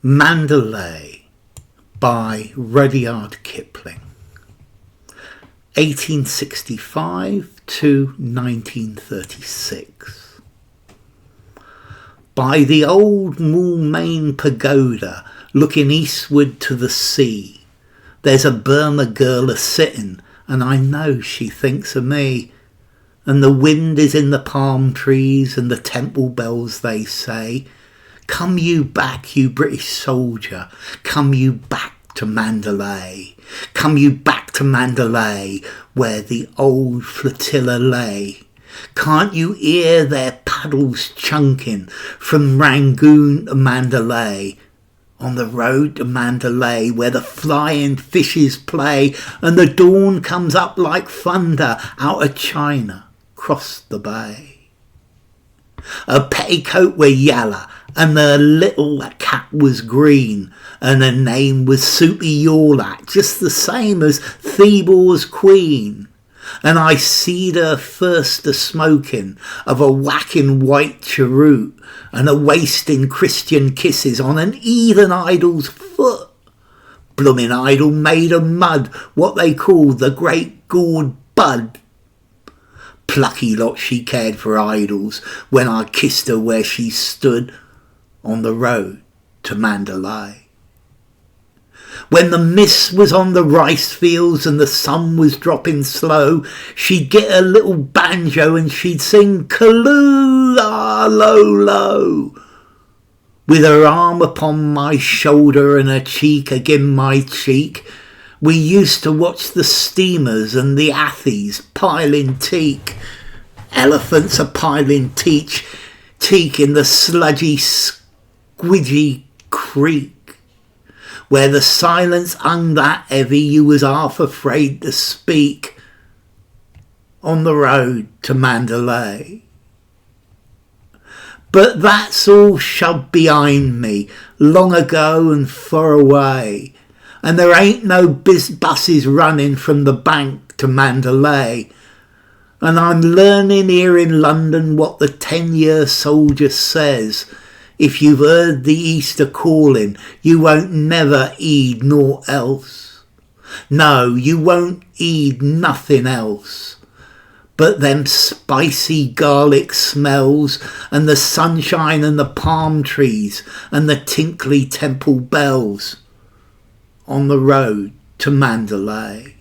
Mandalay by Rudyard Kipling, 1865 to 1936. By the old Moulmein Pagoda, looking eastward to the sea, there's a Burma girl a-sittin', and I know she thinks of me. And the wind is in the palm trees, and the temple bells they say, "Come you back, you British soldier, come you back to Mandalay. Come you back to Mandalay, where the old flotilla lay. Can't you hear their paddles chunkin' from Rangoon to Mandalay? On the road to Mandalay, where the flying fishes play, and the dawn comes up like thunder out of China, cross the bay. A petticoat were yaller, and the little cat was green, and her name was Supi-yaw-lat, just the same as Theebaw's queen. And I seed her first a-smokin' of a whackin white cheroot, and a-wastin Christian kisses on an eathen idol's foot. Bloomin' idol made of mud, what they call the great gourd bud. Plucky lot she cared for idols, when I kissed her where she stood on the road to Mandalay. When the mist was on the rice fields and the sun was dropping slow, she'd get a little banjo and she'd sing Kaloo-la-lo-lo. With her arm upon my shoulder and her cheek agin my cheek, we used to watch the steamers and the athies piling teak. Elephants are piling teak in the sludgy, squidgy creek, where the silence hung that heavy you was half afraid to speak, on the road to Mandalay. But that's all shoved behind me, long ago and far away, and there ain't no buses running from the bank to Mandalay. And I'm learning here in London what the 10-year soldier says. If you've heard the Easter calling, you won't never heed naught else. No, you won't heed nothing else but them spicy garlic smells, and the sunshine and the palm trees and the tinkly temple bells on the road to Mandalay.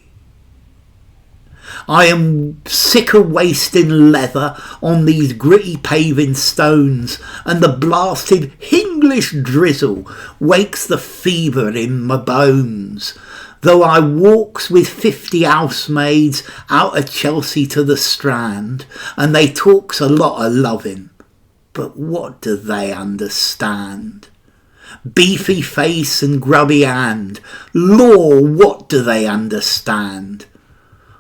I am sick of wasting leather on these gritty paving stones, and the blasted English drizzle wakes the fever in my bones. Though I walks with 50 housemaids out of Chelsea to the Strand, and they talks a lot of loving, but what do they understand? Beefy face and grubby hand, law, what do they understand?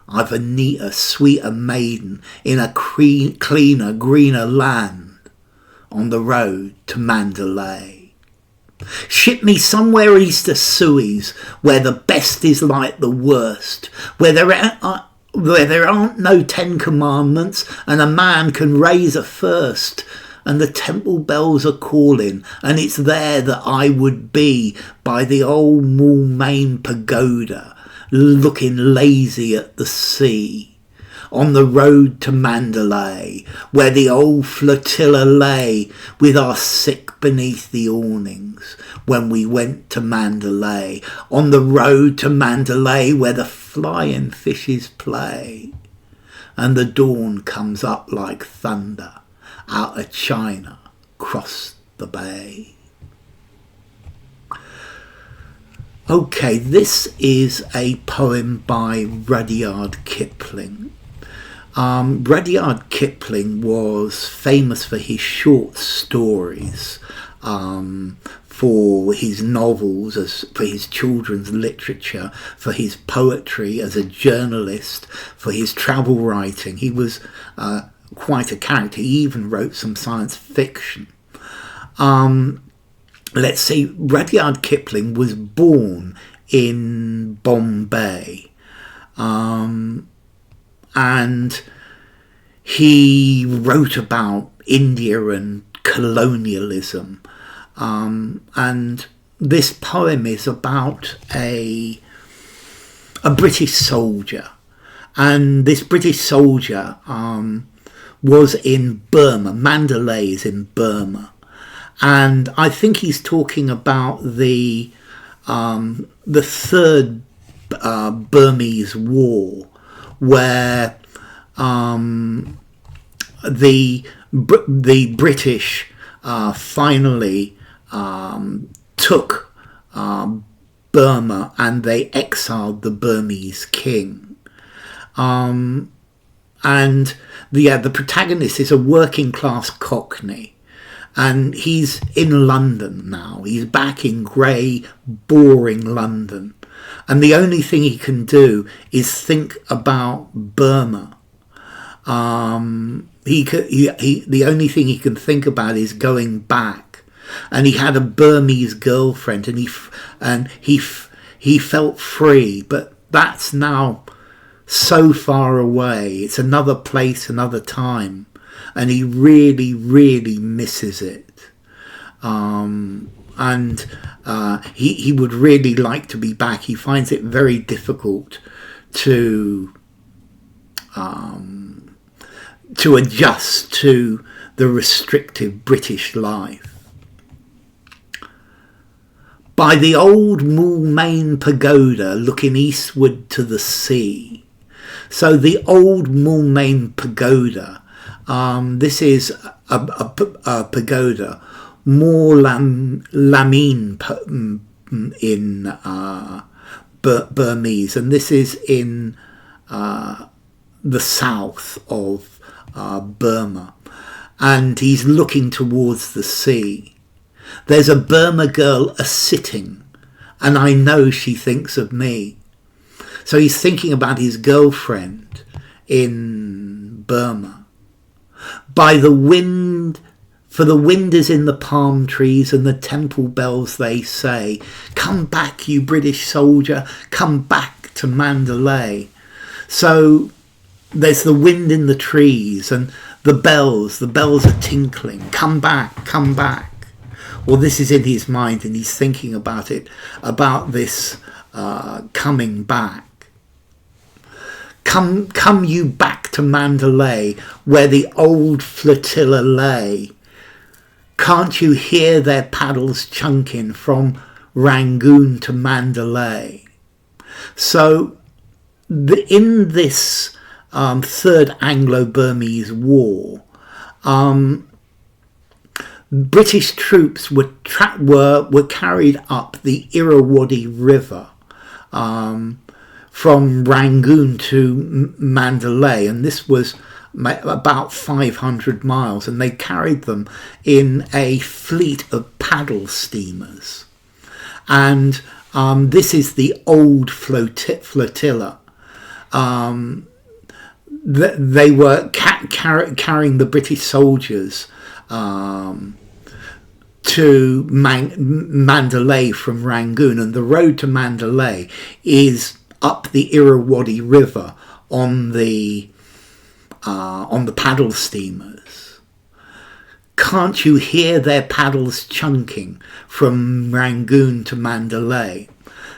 I've a neater, sweeter maiden in a cleaner, greener land, on the road to Mandalay. Ship me somewhere east of Suez, where the best is like the worst, where there aren't no 10 commandments, and a man can raise a first, and the temple bells are calling, and it's there that I would be, by the old Moulmein Pagoda, looking lazy at the sea, on the road to Mandalay, where the old flotilla lay, with our sick beneath the awnings, when we went to Mandalay, on the road to Mandalay, where the flying fishes play, and the dawn comes up like thunder out of China, cross the bay. Okay, this is a poem by Rudyard Kipling. Rudyard Kipling was famous for his short stories, for his novels, for his children's literature, for his poetry as a journalist, for his travel writing. He was quite a character. He even wrote some science fiction. Let's see, Rudyard Kipling was born in Bombay, and he wrote about India and colonialism, and this poem is about a British soldier, and this British soldier was in Burma. Mandalay is in Burma, and I think he's talking about the third Burmese war, where the British finally took Burma, and they exiled the Burmese king. And the protagonist is a working class Cockney, and he's in London now. He's back in grey, boring London, and the only thing he can do is think about Burma. The only thing he can think about is going back. And he had a Burmese girlfriend, and he felt free, but that's now so far away. It's another place, another time, and he really, really misses it. He would really like to be back. He finds it very difficult to adjust to the restrictive British life. By the old Moulmein Pagoda, looking eastward to the sea. So the old Moulmein Pagoda, this is a pagoda, Moulmein in Burmese, and this is in the south of Burma, and he's looking towards the sea. There's a Burma girl a-sittin, and I know she thinks of me. So he's thinking about his girlfriend in Burma. By the wind, for the wind is in the palm trees, and the temple bells they say, come back, you British soldier, come back to Mandalay. So there's the wind in the trees, and the bells are tinkling, come back, come back. Well, this is in his mind, and he's thinking about it, about this coming back. Come you back to Mandalay, where the old Flotilla lay. Can't you hear their paddles chunkin from Rangoon to Mandalay? So in this Third Anglo-Burmese War, British troops were carried up the Irrawaddy River from Rangoon to Mandalay, and this was about 500 miles, and they carried them in a fleet of paddle steamers. And this is the old flotilla. They were carrying the British soldiers to Mandalay from Rangoon, and the road to Mandalay is up the Irrawaddy River on the paddle steamers. Can't you hear their paddles chunking from Rangoon to Mandalay?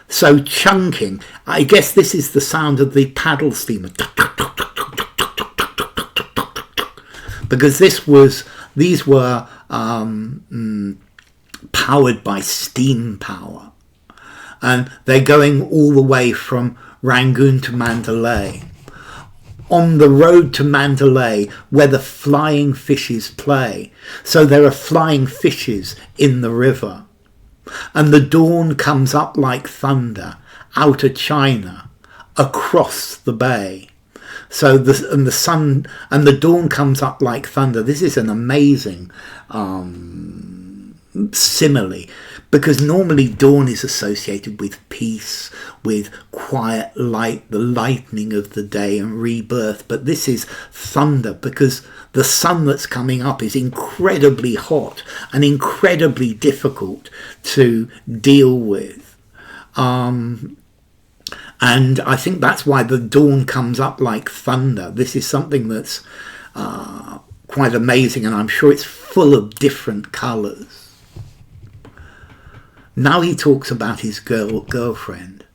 So chunking, I guess this is the sound of the paddle steamer, because these were powered by steam power, and they're going all the way from Rangoon to Mandalay. On the road to Mandalay, where the flying fishes play. So there are flying fishes in the river. And the dawn comes up like thunder out of China across the bay. So the sun and the dawn comes up like thunder. This is an amazing simile, because normally dawn is associated with peace, with quiet light, the lightening of the day and rebirth. But this is thunder, because the sun that's coming up is incredibly hot and incredibly difficult to deal with. And I think that's why the dawn comes up like thunder. This is something that's quite amazing, and I'm sure it's full of different colours. Now he talks about his girlfriend.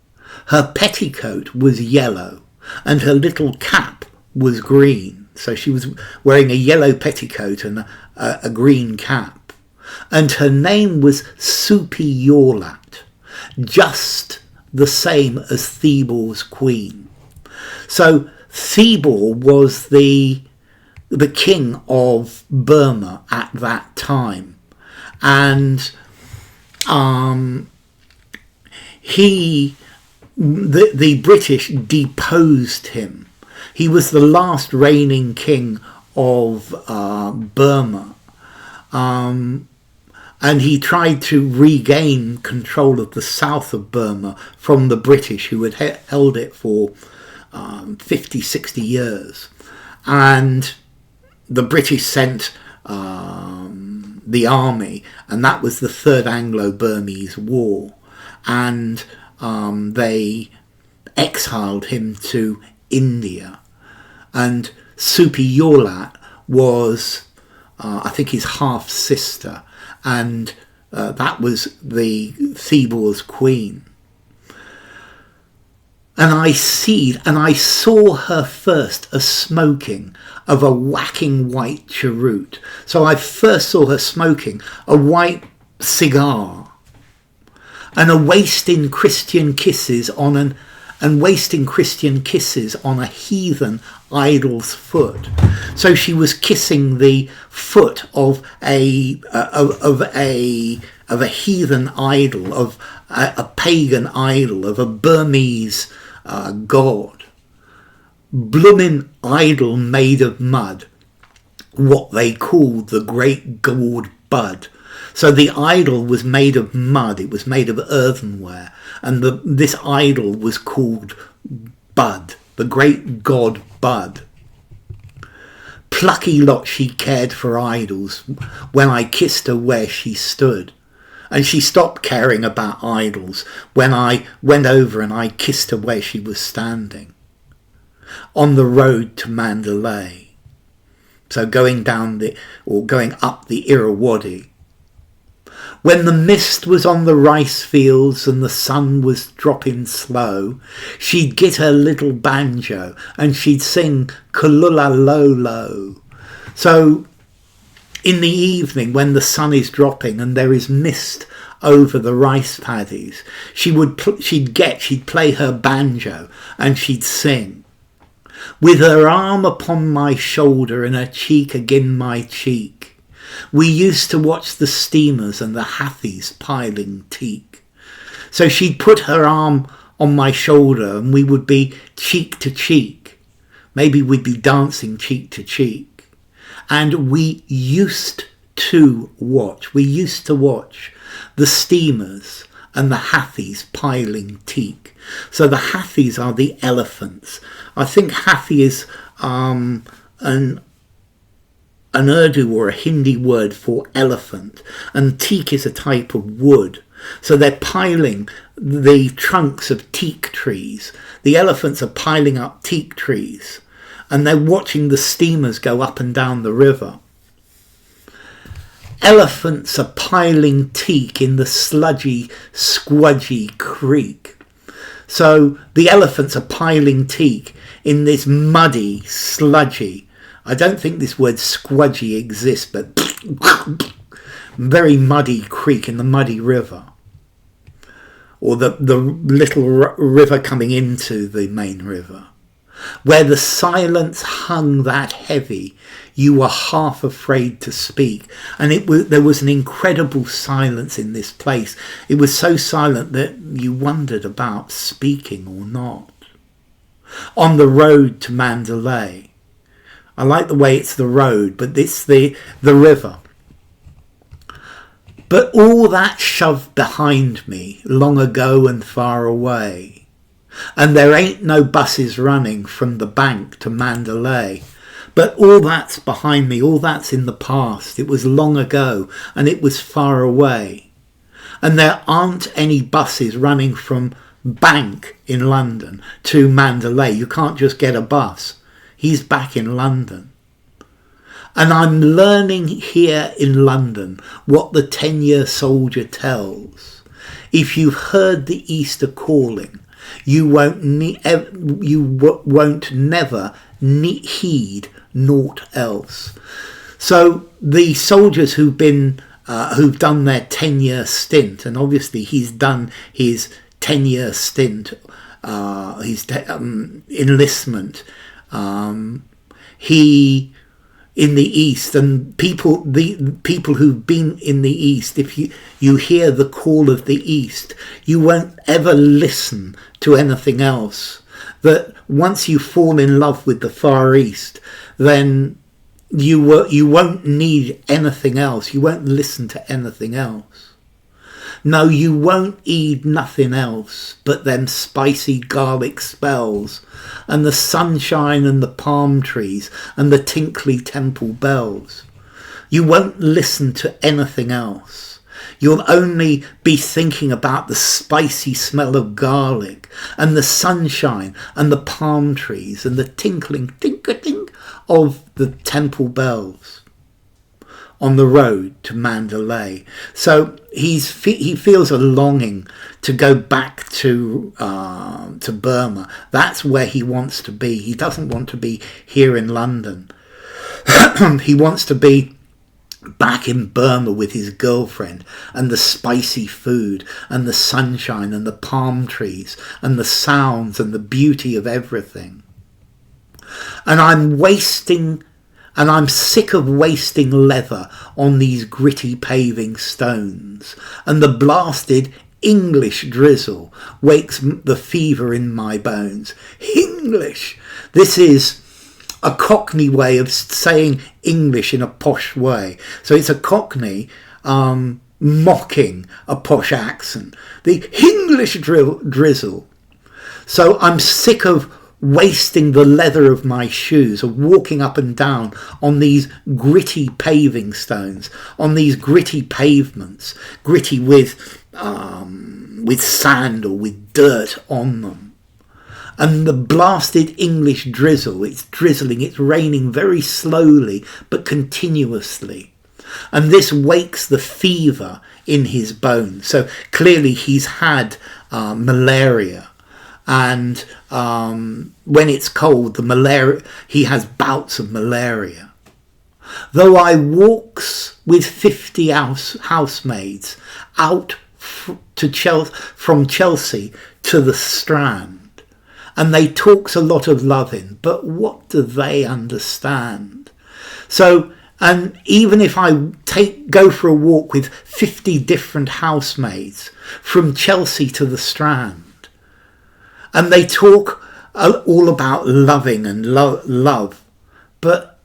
Her petticoat was yellow and her little cap was green. So she was wearing a yellow petticoat and a green cap. And her name was Supi-yaw-lat, just the same as Theebaw's queen. So Theebaw was the king of Burma at that time. And the British deposed him. He was the last reigning king of Burma. And he tried to regain control of the south of Burma from the British, who had held it for 50, 60 years. And the British sent the army, and that was the Third Anglo-Burmese War. And they exiled him to India. And Supi-yaw-lat was, I think, his half-sister. And that was the Theebaw's queen. And I saw her first a-smokin of a whacking white cheroot. So I first saw her smoking a white cigar and wasting Christian kisses on a heathen idol's foot. So she was kissing the foot of a heathen idol, of a pagan idol, of a Burmese god. Bloomin' idol made of mud, what they called the great gourd bud. So the idol was made of mud, it was made of earthenware, and this idol was called Bud, the great god Bud. Plucky lot she cared for idols when I kissed her where she stood. And she stopped caring about idols when I went over and I kissed her where she was standing. On the road to Mandalay. So going up the Irrawaddy. When the mist was on the rice fields and the sun was dropping slow, she'd get her little banjo and she'd sing Kulula-lo-lo. So in the evening when the sun is dropping and there is mist over the rice paddies, she'd play her banjo and she'd sing. With her arm upon my shoulder and her cheek agin my cheek, we used to watch the steamers and the hathies piling teak. So she'd put her arm on my shoulder and we would be cheek to cheek. Maybe we'd be dancing cheek to cheek. And we used to watch the steamers and the hathies piling teak. So the hathies are the elephants. I think hathi is an Urdu or a Hindi word for elephant, and teak is a type of wood. So they're piling the trunks of teak trees. The elephants are piling up teak trees, and they're watching the steamers go up and down the river. Elephants are piling teak in the sludgy, squudgy creek. So the elephants are piling teak in this muddy, sludgy, I don't think this word squudgy exists, but very muddy creek in the muddy river. Or the little river coming into the main river. Where the silence hung that heavy, you were half afraid to speak. And there was an incredible silence in this place. It was so silent that you wondered about speaking or not. On the road to Mandalay. I like the way it's the road, but it's the river. But all that shoved behind me long ago and far away. And there ain't no buses running from the bank to Mandalay. But all that's behind me, all that's in the past. It was long ago and it was far away. And there aren't any buses running from Bank in London to Mandalay. You can't just get a bus. He's back in London. And I'm learning here in London what the 10-year soldier tells. If you've heard the Easter calling, you won't never heed naught else. So the soldiers who've done their 10-year stint, and obviously he's done his 10-year stint, his enlistment, he in the East, and the people who've been in the East, if you hear the call of the East, you won't ever listen to anything else. That once you fall in love with the Far East, then you won't need anything else. You won't listen to anything else. No, you won't eat nothing else but them spicy garlic spells and the sunshine and the palm trees and the tinkly temple bells. You won't listen to anything else. You'll only be thinking about the spicy smell of garlic and the sunshine and the palm trees and the tinkling tink-a-tink of the temple bells on the road to Mandalay. So he feels a longing to go back to Burma. That's where he wants to be. He doesn't want to be here in London. He wants to be back in Burma with his girlfriend and the spicy food and the sunshine and the palm trees and the sounds and the beauty of everything. And I'm sick of wasting leather on these gritty paving stones, and the blasted English drizzle wakes the fever in my bones. English! This is a Cockney way of saying English in a posh way. So it's a Cockney mocking a posh accent. The English drizzle. So I'm sick of wasting the leather of my shoes, of walking up and down on these gritty paving stones, on these gritty pavements, gritty with sand or with dirt on them. And the blasted English drizzle, it's drizzling, it's raining very slowly but continuously. And this wakes the fever in his bones. So clearly he's had malaria. And when it's cold, he has bouts of malaria. Though I walks with 50 housemaids out from Chelsea to the Strand, and they talks a lot of loving, but what do they understand? So, and even if I go for a walk with 50 different housemaids from Chelsea to the Strand, and they talk all about loving and love, but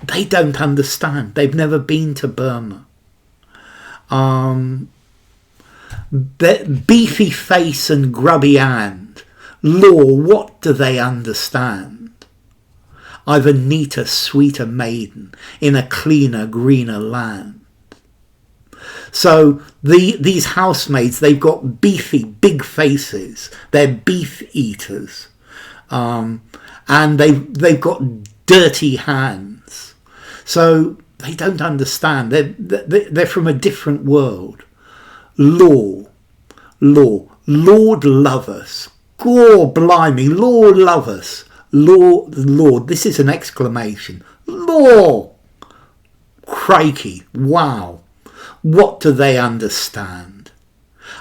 they don't understand. They've never been to Burma. Beefy face and grubby hand, law, what do they understand? I've a neater, sweeter maiden in a cleaner, greener land. So these housemaids, they've got beefy, big faces. They're beef eaters. And they've got dirty hands. So they don't understand. They're from a different world. Lord love us. Gore blimey, Lord love us. Lord, this is an exclamation. Lord, crikey, wow. What do they understand?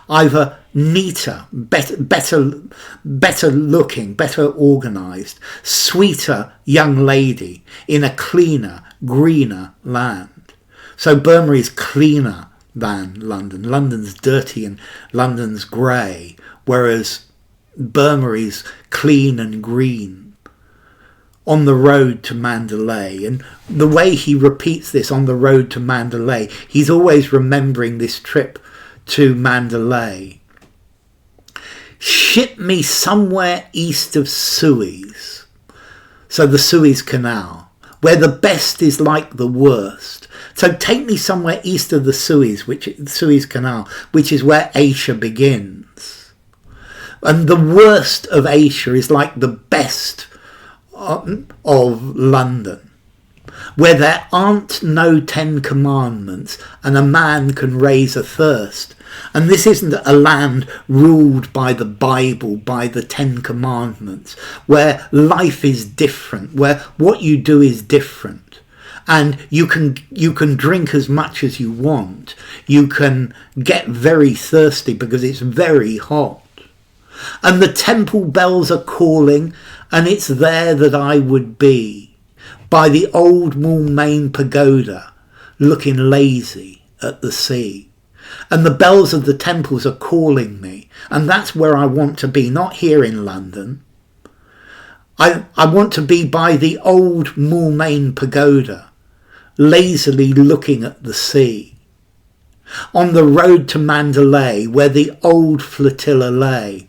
I've a neater, better looking, better organised, sweeter young lady in a cleaner, greener land. So Burma is cleaner than London. London's dirty and London's grey, whereas Burma is clean and green. On the road to Mandalay, and the way he repeats this, on the road to Mandalay, he's always remembering this trip to Mandalay. Ship me somewhere east of Suez, so the Suez Canal, where the best is like the worst. So take me somewhere east of the Suez Canal, which is where Asia begins. And the worst of Asia is like the best of London, where there aren't no 10 commandments and a man can raise a thirst And this isn't a land ruled by the Bible, by the Ten Commandments, where life is different, where what you do is different. And you can drink as much as you want. You can get very thirsty because it's very hot. And the temple bells are calling, and it's there that I would be, by the old Moulmein Pagoda, looking lazy at the sea. And the bells of the temples are calling me, and that's where I want to be, not here in London. I want to be by the old Moulmein Pagoda, lazily looking at the sea. On the road to Mandalay, where the old Flotilla lay.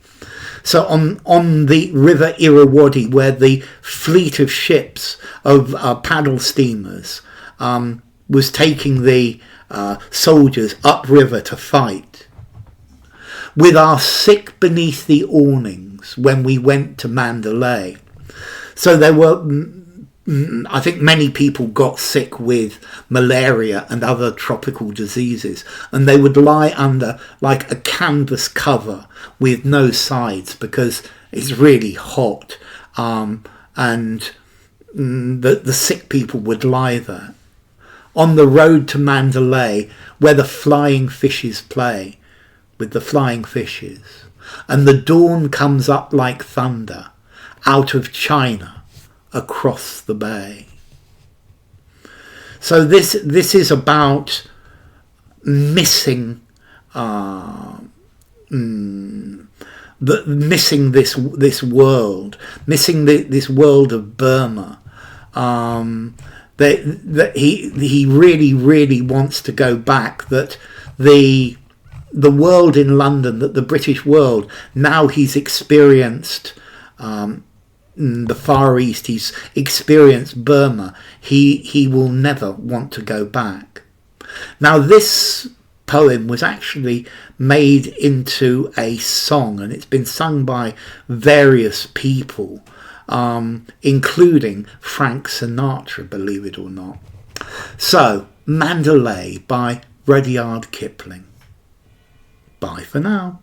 So on the river Irrawaddy, where the fleet of ships, of paddle steamers, was taking the soldiers upriver to fight, with our sick beneath the awnings when we went to Mandalay. So there were, I think many people got sick with malaria and other tropical diseases, and they would lie under like a canvas cover with no sides because it's really hot, and the sick people would lie there. On the road to Mandalay, where the flying fishes play with the flying fishes, and the dawn comes up like thunder out of China across the bay. So this is about missing missing this world, missing this world of Burma. That he really wants to go back, that the world in London, that the British world, now he's experienced the Far East, he's experienced Burma, he will never want to go back. Now this poem was actually made into a song, and it's been sung by various people, including Frank Sinatra, believe it or not. So, Mandalay by Rudyard Kipling. Bye for now.